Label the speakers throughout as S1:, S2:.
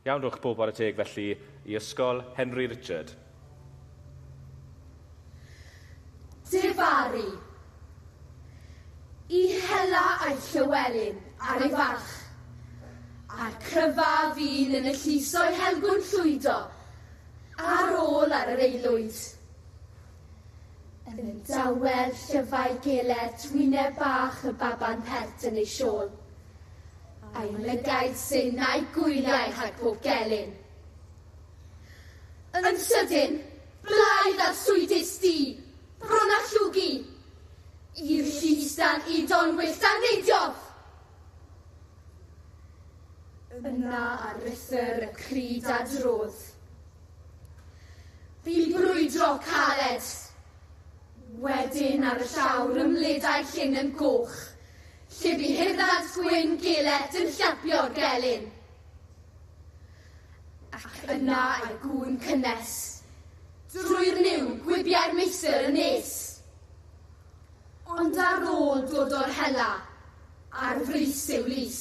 S1: Iawn, rwch bob ar y teg felly i Ysgol Henry Richard.
S2: Difaru. I hela a'i Llywelyn ar ei farch, a'r cryfa fy'n yn y lluso'i helgwn llwydo, ar ôl ar yr eilwyd. Yn dawel llyfau geled twyneb bach y baban pert yn ei siôl, a'i lygaid sy'n a'i gwyliau rhag pob gelyn. Yn sydyn, blaidd ar swydus di, bron a llwgi, i'r llys dan idon wyllt a neidiodd. Yna ar rythr y cryd a drodd. Bu brwydro caled. Wedyn ar y llawr ymledau llyn yn goch, lle bu hirnad gwyn gelet yn llapio'r gelyn. Ac yna a'i gŵn cynnes, drwy'r niw gwybiau'r meistr yn nes. Ond ar ôl dod o'r hela, ar frys i'w lys,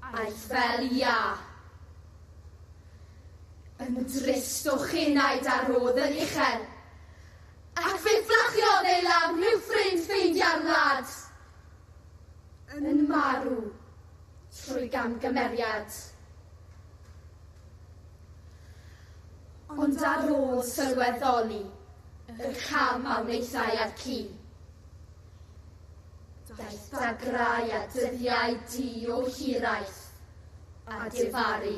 S2: aeth fel ia. Yn drist o chenaid ar rodd yn uchel, ac fe fflachiodd ei lawr rhyw ffrind ffeindiau'r wlad. Yn marw trwy gamgymeriad. Ond ar ôl sylweddoli y cham a wnaethai ar ci, daeth dagrau a dyddiau di o hiraeth a difaru.